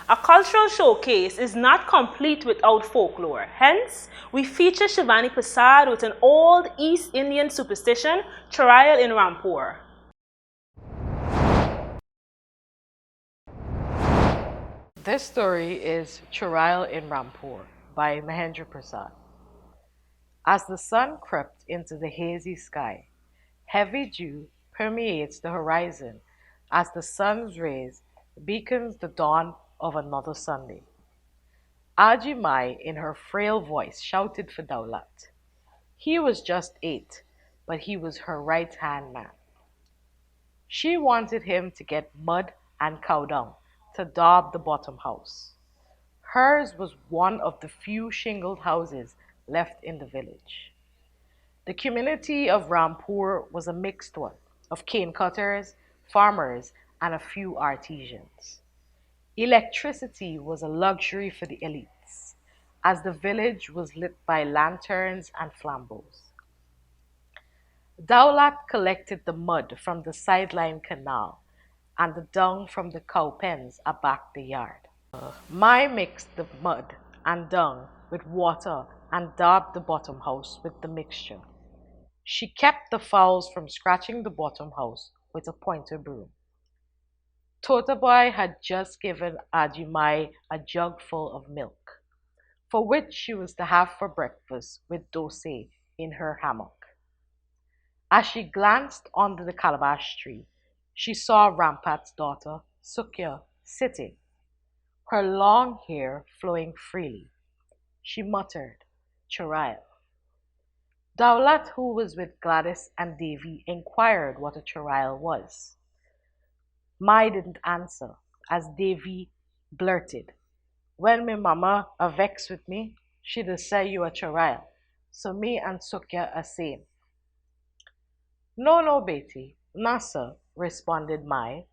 A cultural showcase is not complete without folklore. Hence, we feature Shivani Prasad with an old East Indian superstition, Chorayal in Rampur. This story is Chorayal in Rampur by Mahendra Prasad. As the sun crept into the hazy sky, heavy dew permeates the horizon as the sun's rays beacons the dawn of another Sunday. Aji Mai, in her frail voice, shouted for Daulat. He was just 8, but he was her right hand man. She wanted him to get mud and cow dung to daub the bottom house. Hers was one of the few shingled houses left in the village. The community of Rampur was a mixed one of cane cutters, farmers, and a few artisans. Electricity was a luxury for the elites, as the village was lit by lanterns and flambeaux. Daulat collected the mud from the sideline canal and the dung from the cow pens aback the yard. Mai mixed the mud and dung with water and daubed the bottom house with the mixture. She kept the fowls from scratching the bottom house with a pointer broom. Totaboy had just given Ajimai a jug full of milk, for which she was to have for breakfast with Dose in her hammock. As she glanced under the calabash tree, she saw Rampat's daughter, Sukya, sitting, her long hair flowing freely. She muttered, Chorayal. Daulat, who was with Gladys and Davy, inquired what a chorayal was. Mai didn't answer, as Davy blurted, When me mama a vex with me, she'd a say you a chorayal, so me and Sukya a same. No, no, Betty, Nasa, responded Mai.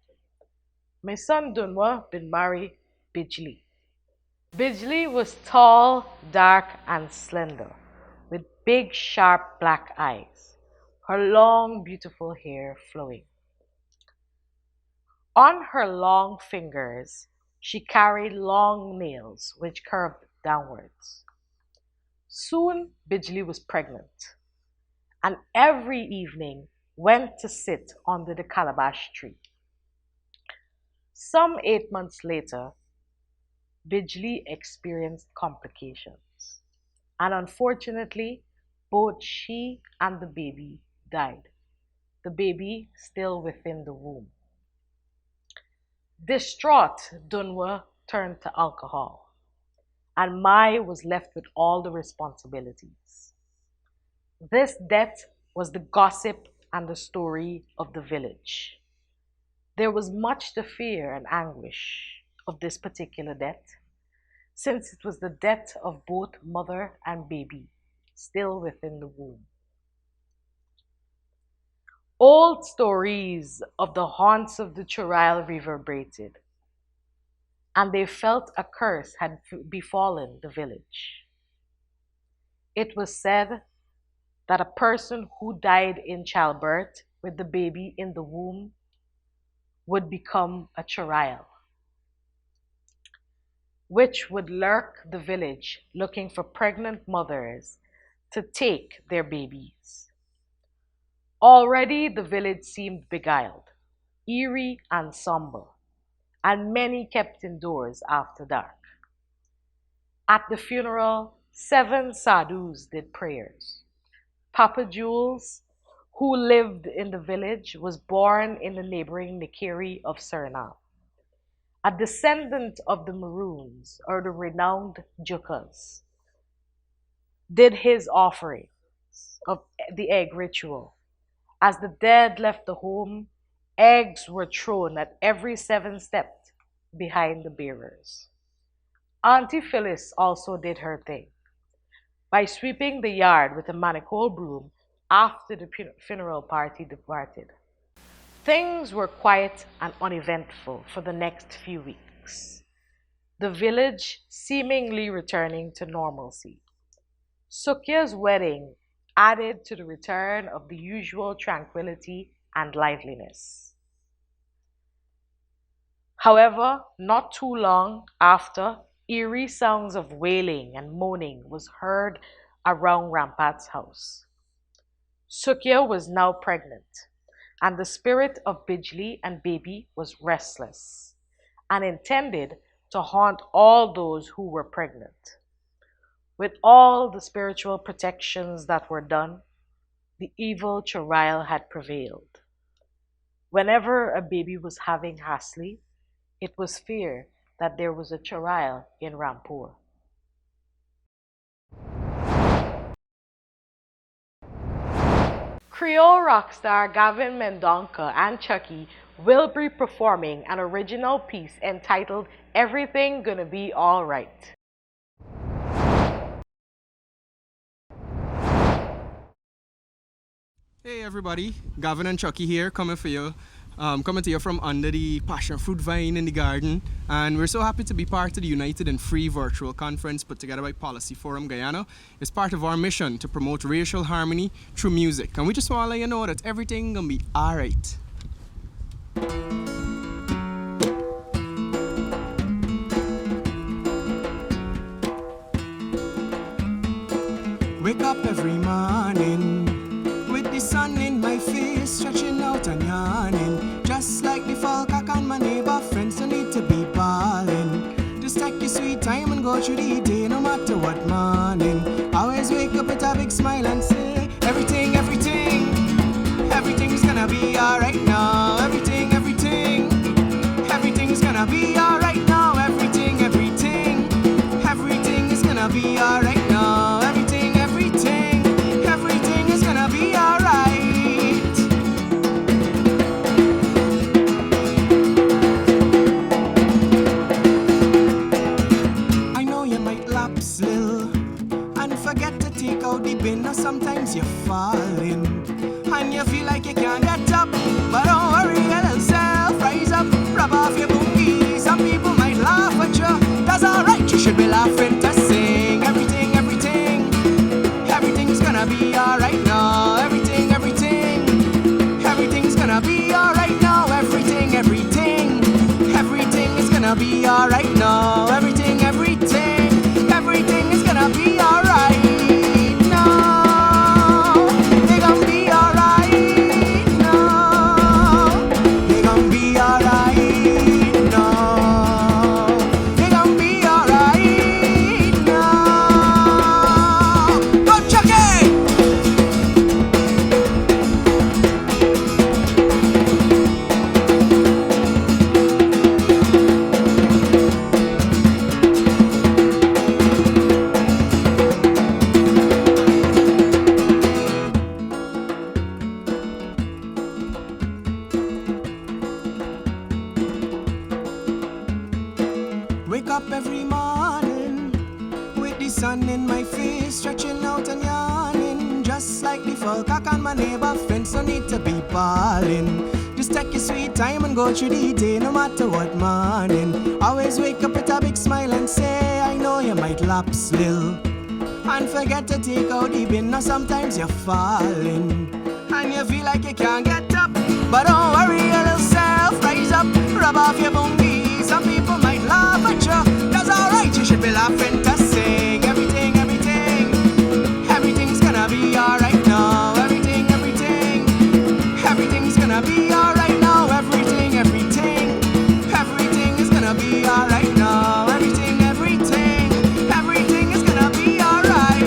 My son Dunwa been marry Bijli. Bijli was tall, dark, and slender, with big, sharp black eyes, her long, beautiful hair flowing. On her long fingers, she carried long nails which curved downwards. Soon Bijli was pregnant, and every evening went to sit under the calabash tree. Some 8 months later, Bijli experienced complications, and unfortunately, both she and the baby died, the baby still within the womb. Distraught, Dunwa turned to alcohol, and Mai was left with all the responsibilities. This death was the gossip and the story of the village. There was much to fear and anguish of this particular death, since it was the death of both mother and baby still within the womb. Old stories of the haunts of the Chorayal reverberated, and they felt a curse had befallen the village. It was said that a person who died in childbirth with the baby in the womb would become a Chorayal, which would lurk the village looking for pregnant mothers to take their babies. Already the village seemed beguiled, eerie and somber, and many kept indoors after dark. At the funeral, 7 sadhus did prayers. Papa Jules, who lived in the village, was born in the neighboring Nikeri of Suriname. A descendant of the Maroons, or the renowned Jukas, did his offerings of the egg ritual. As the dead left the home, eggs were thrown at every 7 steps behind the bearers. Auntie Phyllis also did her thing by sweeping the yard with a manicold broom after the funeral party departed. Things were quiet and uneventful for the next few weeks, the village seemingly returning to normalcy. Sukya's wedding added to the return of the usual tranquility and liveliness. However, not too long after, eerie sounds of wailing and moaning was heard around Rampat's house. Sukia was now pregnant, and the spirit of Bijli and baby was restless and intended to haunt all those who were pregnant. With all the spiritual protections that were done, the evil Chorial had prevailed. Whenever a baby was having Hasli, it was feared that there was a Chorial in Rampur. Creole rock star Gavin Mendonca and Chucky will be performing an original piece entitled Everything Gonna Be Alright. Hey everybody, Gavin and Chucky here coming for you. Coming to you from under the passion fruit vine in the garden, and we're so happy to be part of the United and Free virtual conference put together by Policy Forum Guyana. It's part of our mission to promote racial harmony through music, and we just want to let you know that everything gonna be alright. Wake up every morning with the sun in my face, stretching out and yawning. Just like the fall cock and my neighbor friends don't need to be ballin'. Just take your sweet time and go through the day no matter what morning. Always wake up with a big smile and say everything, everything, everything's gonna be alright now. Everything, everything, everything's gonna be alright now. Everything, everything, everything is gonna be alright now. Everything, everything, everything is gonna be alright. I know you might lapse little and forget to take out the bin, or sometimes you're falling and you feel like you can't get up, but don't worry, your little self, rise up, rub off your boogie. Some people might laugh at you, that's alright, you should be laughing to sing. Everything, everything, everything's gonna be alright now. Everything, everything, everything's gonna be alright now. Everything, everything, everything is gonna be alright now. Everything, everything, everything is gonna be alright now. They gonna be alright now. They gonna be alright now. They gonna be alright now. Go Chucky! Wake up every morning with the sun in my face, stretching out and yawning. Just like the fall cock and my neighbor friends don't need to be ballin'. Just take your sweet time and go through the day no matter what morning. Always wake up with a big smile and say I know you might lapse little and forget to take out the bin, or sometimes you're falling and you feel like you can't get up, but don't worry, your little self, rise up, rub off your boogie. Some people might laugh at you, that's alright, you should be laughing to sing. Everything, everything, everything's gonna be alright now. Everything, everything, everything's gonna be alright now. Everything, everything, everything is gonna be alright now. Everything, everything, everything is gonna be alright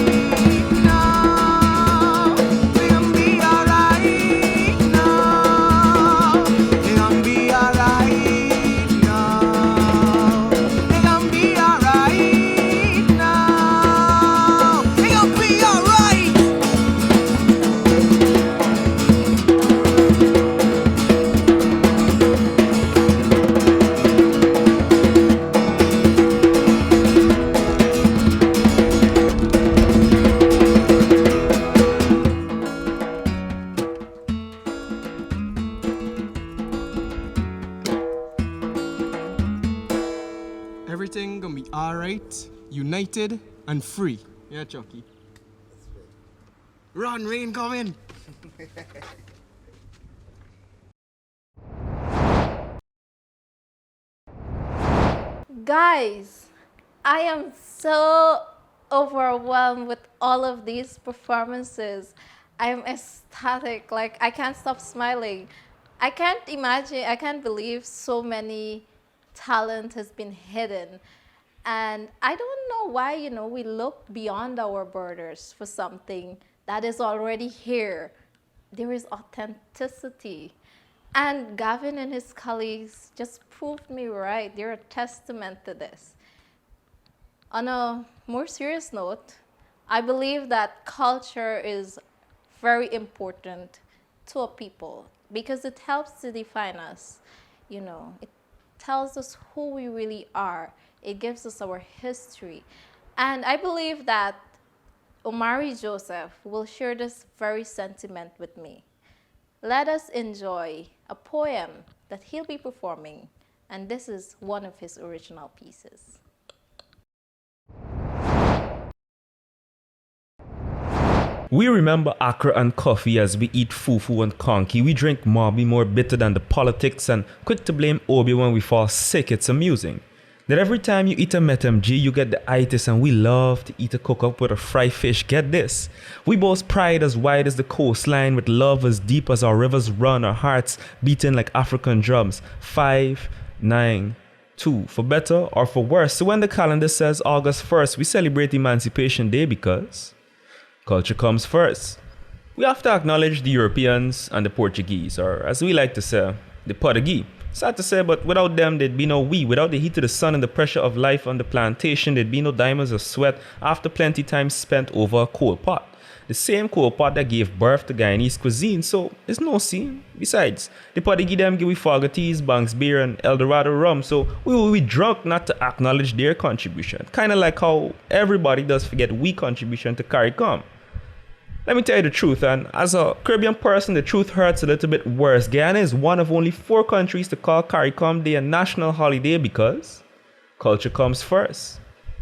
now. We gonna be alright now. We gonna be alright now. We gonna be alright now. We gonna be alright. Everything gonna be alright, united and free. Yeah, Chucky. Run, rain coming. Guys, I am so overwhelmed with all of these performances. I am ecstatic, like I can't stop smiling. I can't imagine, I can't believe so many talent has been hidden. And I don't know why, we look beyond our borders for something that is already here. There is authenticity. And Gavin and his colleagues just proved me right. They're a testament to this. On a more serious note, I believe that culture is very important to a people because it helps to define us. It tells us who we really are. It gives us our history. And I believe that Omari Joseph will share this very sentiment with me. Let us enjoy a poem that he'll be performing, and this is one of his original pieces. We remember Accra and coffee as we eat fufu and conky. We drink Marby more bitter than the politics and quick to blame Obi when we fall sick. It's amusing that every time you eat a MetMG, you get the itis, and we love to eat a cook-up with a fried fish. Get this. We boast pride as wide as the coastline, with love as deep as our rivers run, our hearts beating like African drums. 5, 9, 2, for better or for worse. So when the calendar says August 1st, we celebrate Emancipation Day because culture comes first. We have to acknowledge the Europeans and the Portuguese, or as we like to say, the Portuguese. Sad to say, but without them, there'd be no we. Without the heat of the sun and the pressure of life on the plantation, there'd be no diamonds or sweat after plenty time spent over a coal pot. The same coal pot that gave birth to Guyanese cuisine, so it's no scene. Besides, the Portuguese them give we Fogarty's, Banks beer, and Eldorado rum, so we will be drunk not to acknowledge their contribution. Kinda like how everybody does forget we contribution to CARICOM. Let me tell you the truth, and as a Caribbean person, the truth hurts a little bit worse. Guyana is one of only 4 countries to call CARICOM Day a national holiday because culture comes first.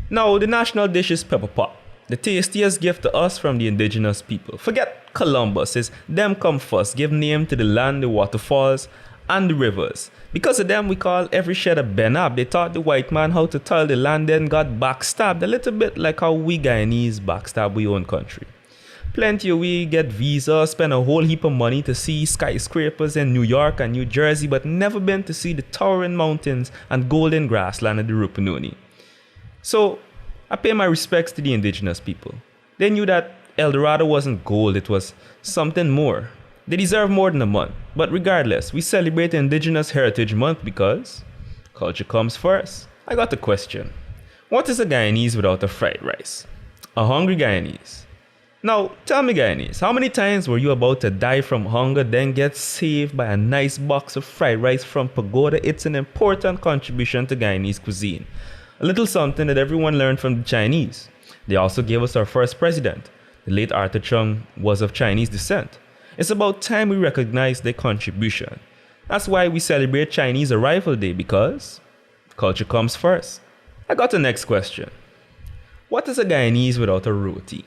Now, the national dish is pepper pot, the tastiest gift to us from the indigenous people. Forget Columbus, it's them come first, give name to the land, the waterfalls, and the rivers. Because of them, we call every shed a Benab. They taught the white man how to tell the land, then got backstabbed, a little bit like how we Guyanese backstab we own country. Plenty of we get visas, spend a whole heap of money to see skyscrapers in New York and New Jersey, but never been to see the towering mountains and golden grassland of the Rupununi. So, I pay my respects to the indigenous people. They knew that El Dorado wasn't gold, it was something more. They deserve more than a month, but regardless, we celebrate Indigenous Heritage Month because culture comes first. I got a question. What is a Guyanese without a fried rice? A hungry Guyanese. Now, tell me Guyanese, how many times were you about to die from hunger then get saved by a nice box of fried rice from Pagoda? It's an important contribution to Guyanese cuisine. A little something that everyone learned from the Chinese. They also gave us our first president. The late Arthur Chung was of Chinese descent. It's about time we recognize their contribution. That's why we celebrate Chinese Arrival Day, because culture comes first. I got the next question. What is a Guyanese without a roti?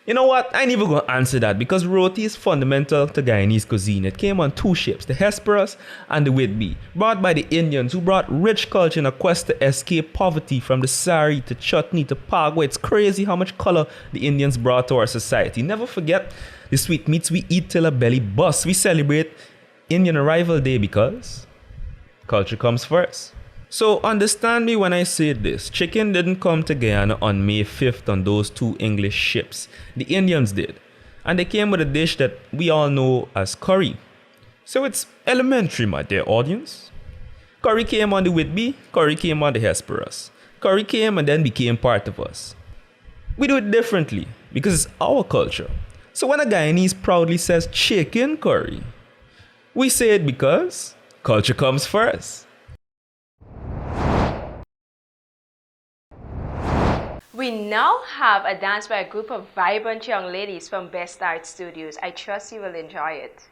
You know what? I ain't even gonna answer that because roti is fundamental to Guyanese cuisine. It came on 2 ships, the Hesperus and the Whitby, brought by the Indians who brought rich culture in a quest to escape poverty, from the sari to chutney to pagwa. It's crazy how much color the Indians brought to our society. Never forget the sweet meats we eat till our belly busts. We celebrate Indian Arrival Day because culture comes first. So understand me when I say this. Chicken didn't come to Guyana on May 5th on those 2 English ships. The Indians did. And they came with a dish that we all know as curry. So it's elementary, my dear audience. Curry came on the Whitby, curry came on the Hesperus. Curry came and then became part of us. We do it differently because it's our culture. So when a Guyanese proudly says chicken curry, we say it because culture comes first. We now have a dance by a group of vibrant young ladies from Best Art Studios. I trust you will enjoy it.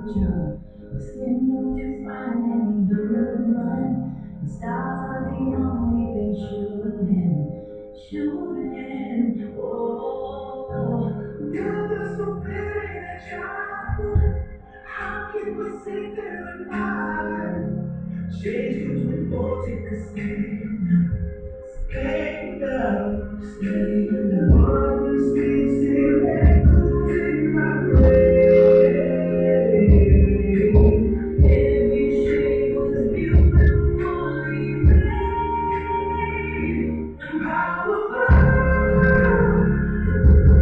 picture. Your skin don't define any human. And stars are the only thing shooting. Oh, you're just so big and child. How can we see through the night? Change between music and stay down, stay down. One who speaks in echoes in my brain. Every shade was beautifully made and powerful.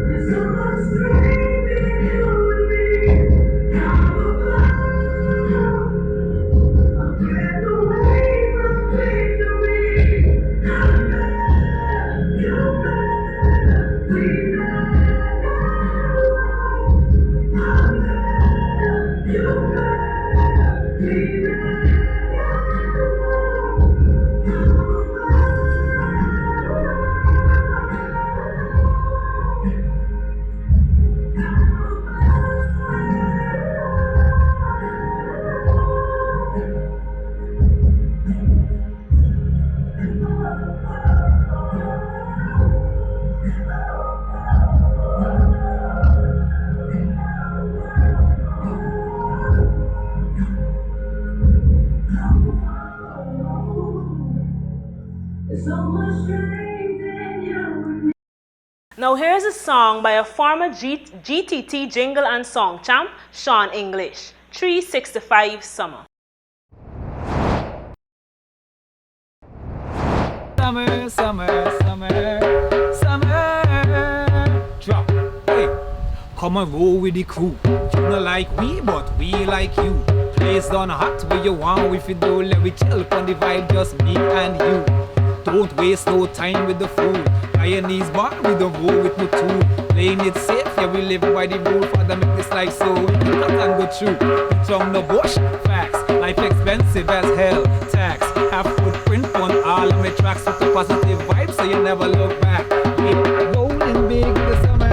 There's so much strength in you and me. Powerful. Get away from victory. There's so much strength in you. Now here's a song by a former GTT jingle and song champ, Sean English, 365 Summer. Summer, summer, summer, summer. Drop, hey, come and roll with the crew. You don't like me, but we like you. Place done hot where you want, if you do, let me chill upon the vibe, just me and you. Don't waste no time with the fool. Pioneers bar, we don't roll with no tool. Playing it safe, yeah, we live by the rule. Father make this life so we can cut and go through. From the bush, facts. Life expensive as hell, tax. Have footprint on all of my tracks with a positive vibe, so you never look back. We rolling big in the summer.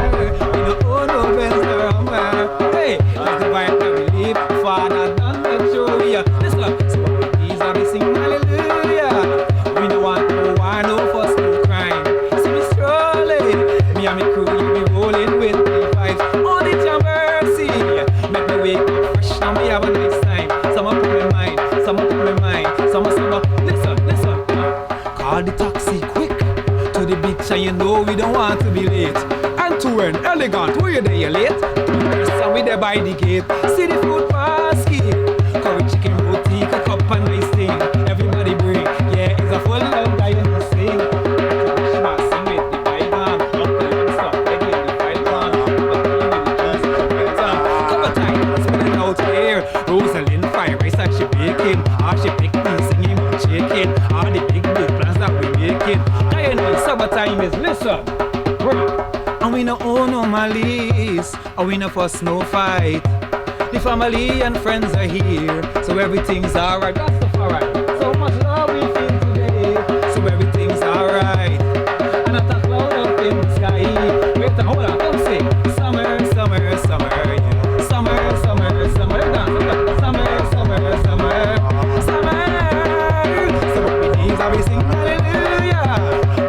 We don't own no Benz or Hummer. Hey, that's the vibe that we live. Father done the show, yeah. Listen, so these are me singing hallelujah. We don't want no war, no fuss, no crime. See me strolling, me and me crew, yeah, we rolling with the vibes. On it, your mercy, make me wake up fresh, now me have a nice time. Some up in my mind, some up in my mind, some up. Listen, listen. Call the taxi quick to the beach, and you know we don't want to be late. And to earn elegant, where you there, you late? So we there by the gate. See the food basket, curry chicken roti, cook up a nice thing. Everybody bring, yeah, it's a full love guy in the sing. Sing with the vibe on, uncle and stuff, again the vibe on. Cover time, spinning out here. Rosalind fire rice and she baking. All she pick me singing and shaking. All the big plans that we making. I know summertime is listen. And we no own no malice, and we no fuss no fight. The family and friends are here, so everything's alright. That's the alright. So much love we feel today, so everything's alright. And I talk loud up in the sky. Wait, hold on, don't say summer, summer, summer, yeah. Summer, summer, summer, dance. Summer, summer, summer, summer. So everything's always sing hallelujah.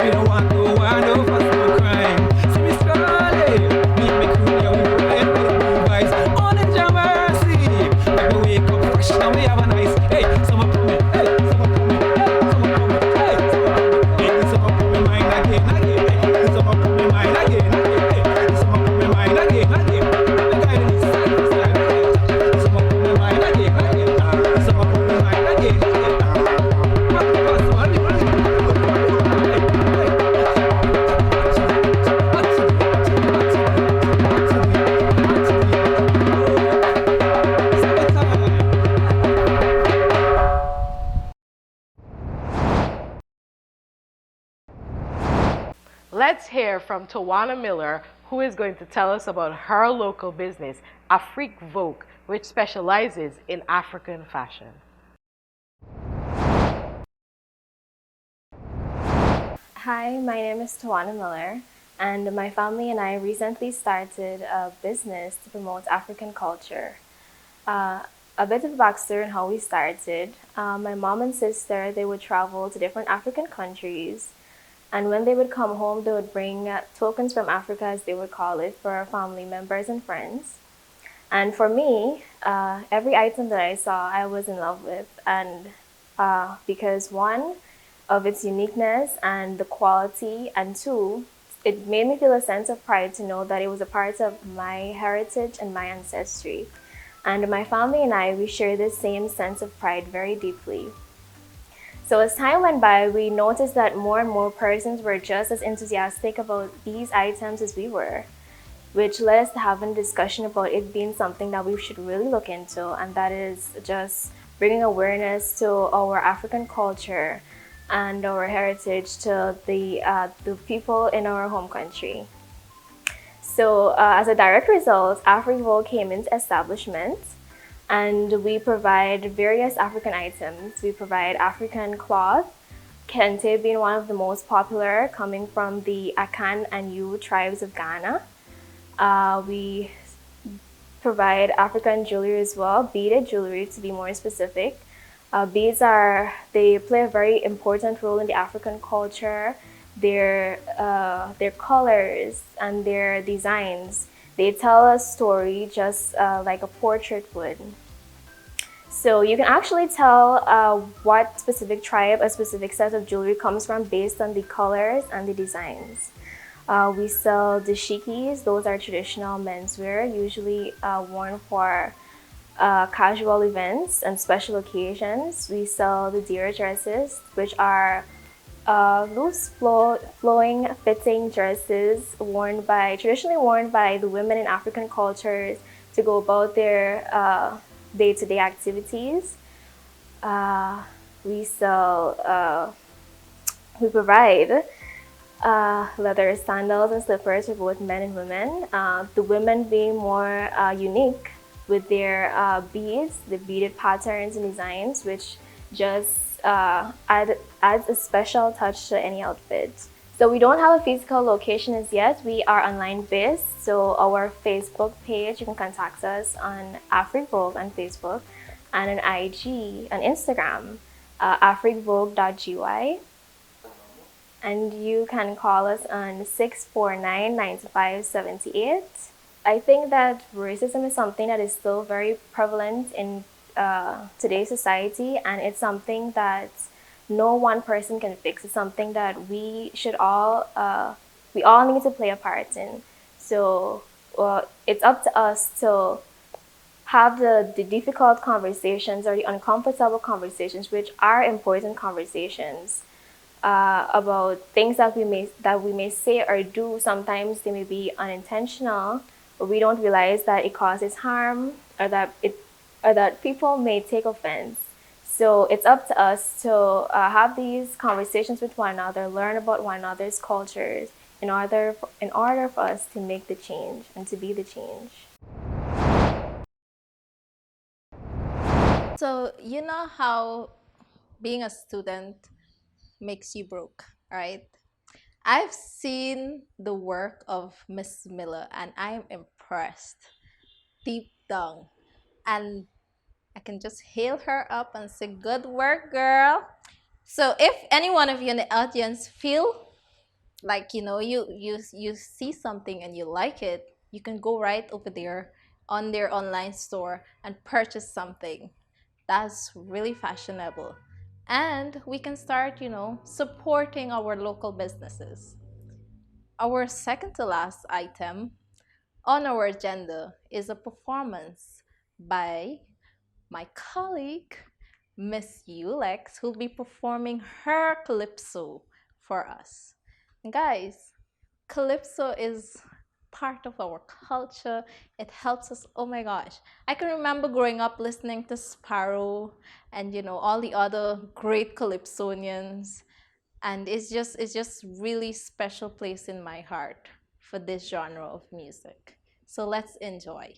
We don't want no war, no fuss, no crime. See me strolling, me and me crew, yeah, we rolling with the vibes. On it, your mercy, make me wake up fresh, now we have a nice, hey, summer coming, hey, summer coming, hey, summer coming, hey, hey, summer coming, mine again, hey, summer coming, mine again, hey, summer coming, mine again, the guy in his side, hey, summer coming, mine again, summer coming, mine again, Let's hear from Tawana Miller, who is going to tell us about her local business, Afrique Vogue, which specializes in African fashion. Hi, my name is Tawana Miller, and my family and I recently started a business to promote African culture. A bit of backstory on how we started. My mom and sister, they would travel to different African countries, and when they would come home, they would bring tokens from Africa, as they would call it, for our family members and friends. And for me, every item that I saw, I was in love with, and because one, of its uniqueness and the quality, and two, it made me feel a sense of pride to know that it was a part of my heritage and my ancestry. And my family and I, we share this same sense of pride very deeply. So as time went by, we noticed that more and more persons were just as enthusiastic about these items as we were, which led us to having a discussion about it being something that we should really look into, and that is just bringing awareness to our African culture and our heritage to the people in our home country. So as a direct result, AfriVogue came into establishment, and we provide various African items. We provide African cloth, Kente being one of the most popular, coming from the Akan and Yu tribes of Ghana. We provide African jewelry as well, beaded jewelry to be more specific. Beads they play a very important role in the African culture. Their colors and their designs, they tell a story just like a portrait would. So you can actually tell what specific tribe a specific set of jewelry comes from based on the colors and the designs. We sell dashikis. Those are traditional menswear, usually worn for casual events and special occasions. We sell the deer dresses, which are loose flowing fitting dresses traditionally worn by the women in African cultures to go about their day-to-day activities. We provide leather sandals and slippers for both men and women. The women being more unique with their beads, the beaded patterns and designs, which just adds a special touch to any outfit. So we don't have a physical location as yet. We are online based. So our Facebook page, you can contact us on AfriVogue on Facebook, and on IG, on Instagram, afrivogue.gy. And you can call us on 649-9578. I think that racism is something that is still very prevalent in today's society, and it's something that no one person can fix. It's something that we all need to play a part in. So it's up to us to have the difficult conversations or the uncomfortable conversations, which are important conversations, about things that we may say or do. Sometimes they may be unintentional, but we don't realize that it causes harm, or that people may take offense. So it's up to us to have these conversations with one another, learn about one another's cultures, in order for us to make the change and to be the change. So you know how being a student makes you broke, right? I've seen the work of Miss Miller, and I'm impressed deep down. And I can just hail her up and say, good work, girl. So if any one of you in the audience feel like, you see something and you like it, you can go right over there on their online store and purchase something. That's really fashionable. And we can start, supporting our local businesses. Our second to last item on our agenda is a performance by my colleague, Miss Ulex, who'll be performing her calypso for us. And guys, calypso is part of our culture. It helps us. Oh my gosh, I can remember growing up listening to Sparrow and all the other great calypsonians, and it's just really special place in my heart for this genre of music. So let's enjoy.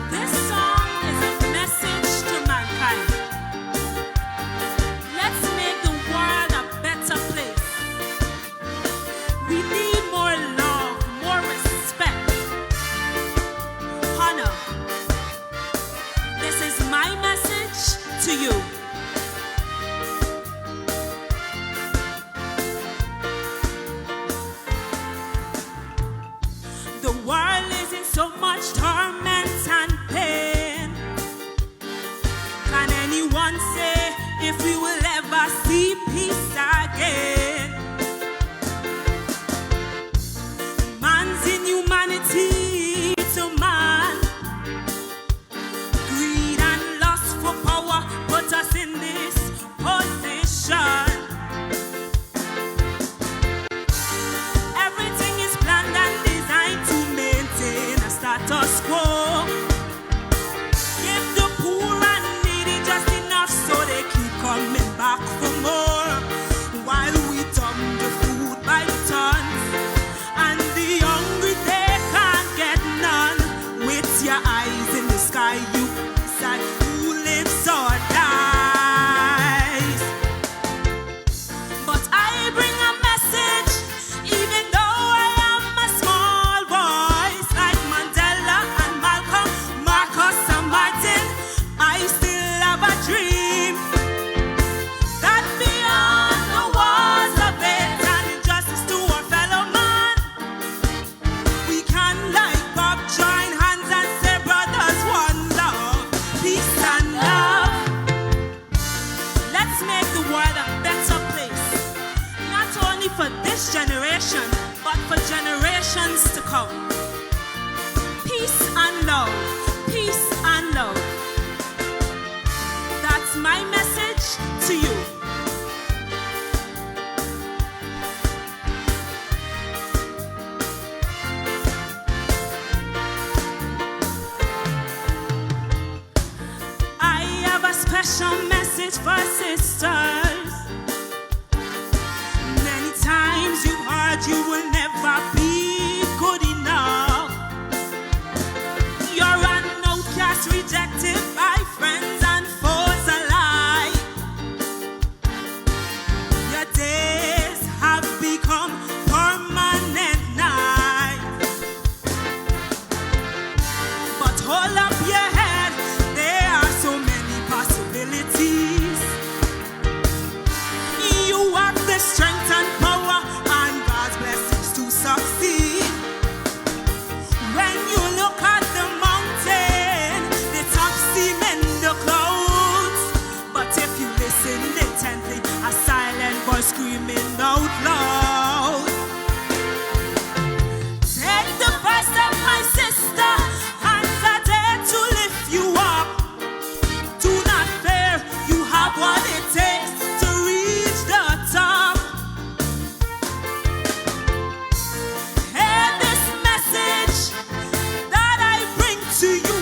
This song is a message to mankind. Let's make the world a better place. We need more love, more respect, status quo. Give the poor and needy just enough so they keep coming back for more. While we dump the food by the tons, and the hungry they can't get none. With your eyes in the sky, you decide who lives or dies. But I bring a message, even though I am a small voice, like Mandela and Malcolm, Marcus and Martin. I still have a dream that beyond the walls of hate and injustice to our fellow man, we can like Bob join hands and say, brothers, one love, peace and love. Let's make the world a better place, not only for this generation, but for generations to come. Peace and love, peace and love. That's my message to you. I have a special message for sisters. Many times you heard you will never be good enough. You're an outcast, rejected by friends and foes alike. Your days have become permanent nights. But hold up your head, there are so many possibilities. You have the strength and power and God's blessings to succeed. When you look at the mountain, the top seem in the clouds. But if you listen intently, a silent voice screaming out loud. Take the first step, my sister, hands are there to lift you up. Do not fear, you have what it takes to reach the top. Hear this message that I bring to you.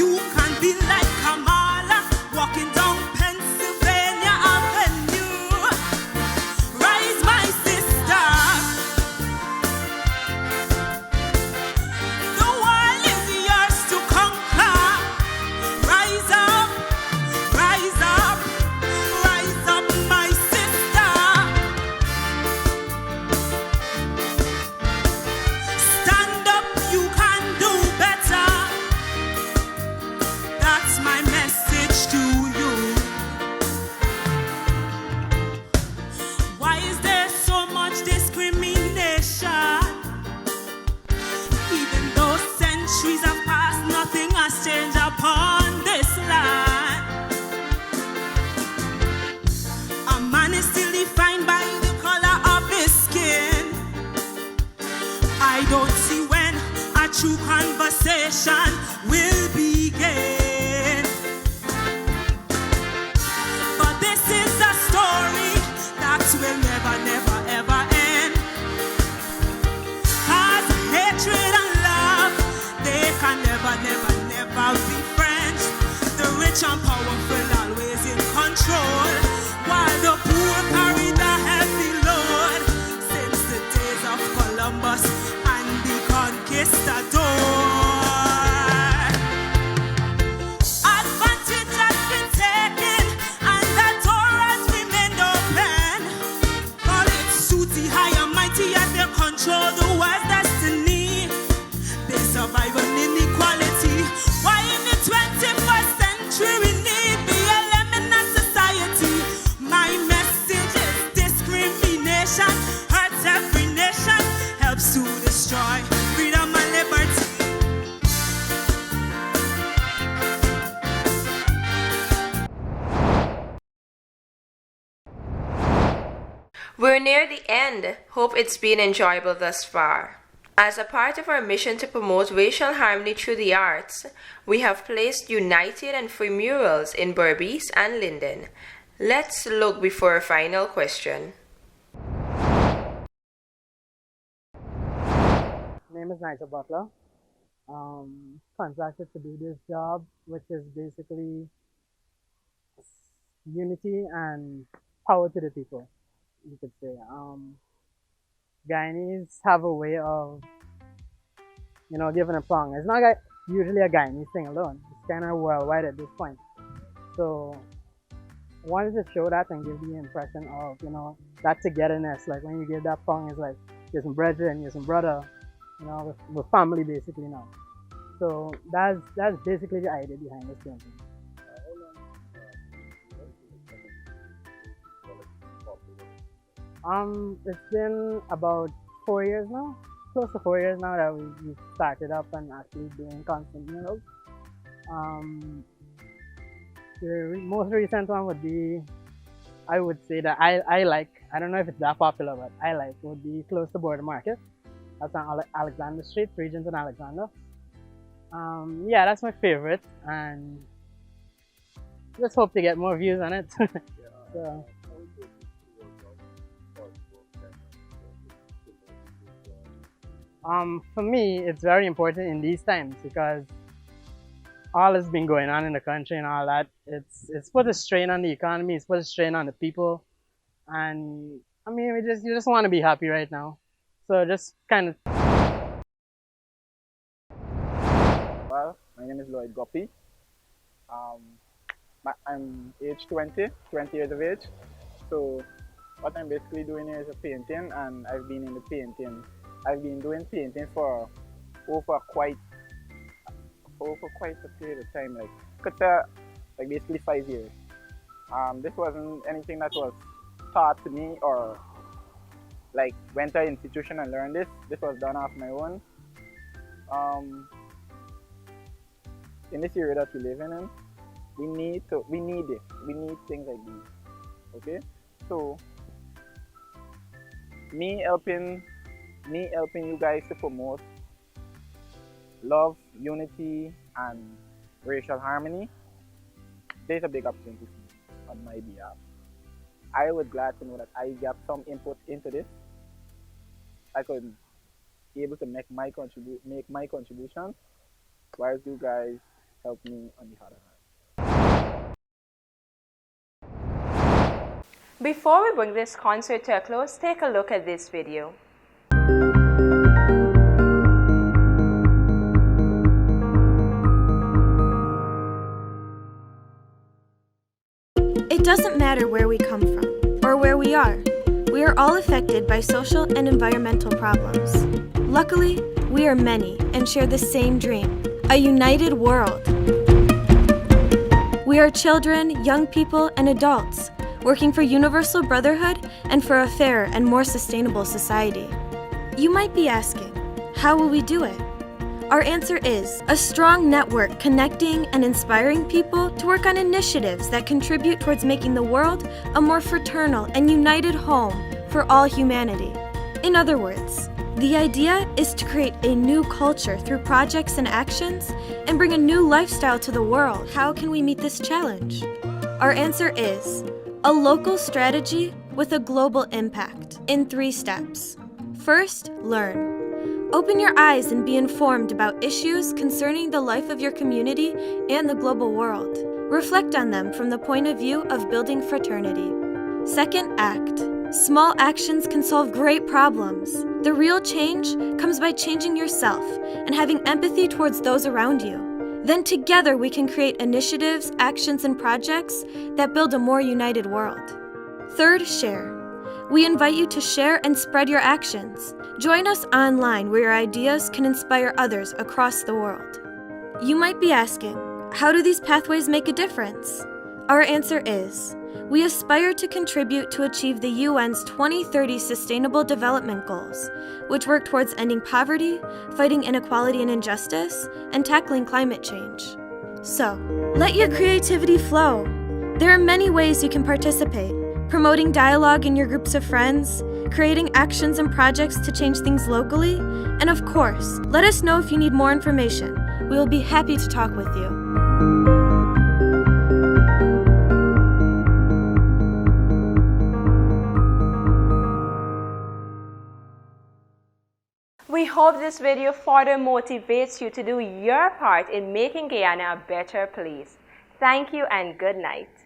You can be like Kamala, walking down Pennsylvania Avenue. Rise, my sister. The world is yours to conquer. Rise up, rise up, rise up, my sister. Stand up, you can do better. That's my message to you. Why is there so much discrimination? Even though centuries have passed, nothing has changed upon this land. A man is still defined by the color of his skin. I don't see when a true conversation will begin. But this is a story that will never, never, ever end. 'Cause hatred and love, they can never, never, never be friends. The rich and powerful always in control, while the poor carry the heavy load. Since the days of Columbus and the conquistador, advantage has been taken and the door has remained open. Call it Suti, high and mighty, as they control the world's destiny. They survive on inequality. Why in the 21st century we need the element of society? My message is discrimination hurts every nation, helps to destroy freedom and liberty. We're near the end. Hope it's been enjoyable thus far. As a part of our mission to promote racial harmony through the arts, we have placed United and Free murals in Berbice and Linden. Let's look before a final question. Name is Nigel Butler. contracted to do this job, which is basically unity and power to the people, you could say. Guyanese have a way of, giving a song. It's not usually a Guyanese thing alone. It's kind of worldwide at this point. So, wanted to show that and give the impression of, that togetherness. Like when you give that song, it's like you're some brethren, you're some brother, we're family basically now. So that's basically the idea behind this painting. It's been about 4 years now, close to 4 years now that we started up and actually doing constant murals. The most recent one would be, I would say that I like, I don't know if it's that popular, but I like, would be Close to Border Market. That's on Alexander Street, Regent and Alexander. Yeah, that's my favorite, and just hope to get more views on it. So. For me, it's very important in these times because all has been going on in the country and all that. It's put a strain on the economy. It's put a strain on the people, and I mean, you just want to be happy right now. So just kind of. Well, my name is Lloyd Gopi. I'm age 20 years of age. So what I'm basically doing here is a painting, and I've been doing painting for over quite a period of time, like basically 5 years. This wasn't anything that was taught to me or like went to an institution and learned this. This was done off my own. In this area that we live in, we need it. We need things like these. Okay? So me helping you guys to promote love, unity, and racial harmony, there's a big opportunity on my behalf. I was glad to know that I got some input into this. I could be able to make my contribution, while you guys help me on the other hand. Before we bring this concert to a close, take a look at this video. It doesn't matter where we come from or where we are. We are all affected by social and environmental problems. Luckily, we are many and share the same dream, a united world. We are children, young people, and adults working for universal brotherhood and for a fairer and more sustainable society. You might be asking, how will we do it? Our answer is a strong network connecting and inspiring people to work on initiatives that contribute towards making the world a more fraternal and united home for all humanity. In other words, the idea is to create a new culture through projects and actions and bring a new lifestyle to the world. How can we meet this challenge? Our answer is a local strategy with a global impact in 3 steps. First, learn. Open your eyes and be informed about issues concerning the life of your community and the global world. Reflect on them from the point of view of building fraternity. Second, act. Small actions can solve great problems. The real change comes by changing yourself and having empathy towards those around you. Then together we can create initiatives, actions, and projects that build a more united world. Third, share. We invite you to share and spread your actions. Join us online where your ideas can inspire others across the world. You might be asking, how do these pathways make a difference? Our answer is, we aspire to contribute to achieve the UN's 2030 Sustainable Development Goals, which work towards ending poverty, fighting inequality and injustice, and tackling climate change. So, let your creativity flow. There are many ways you can participate. Promoting dialogue in your groups of friends, creating actions and projects to change things locally, and of course, let us know if you need more information. We will be happy to talk with you. We We hope this video further motivates you to do your part in making Guyana a better place. Thank you and good night.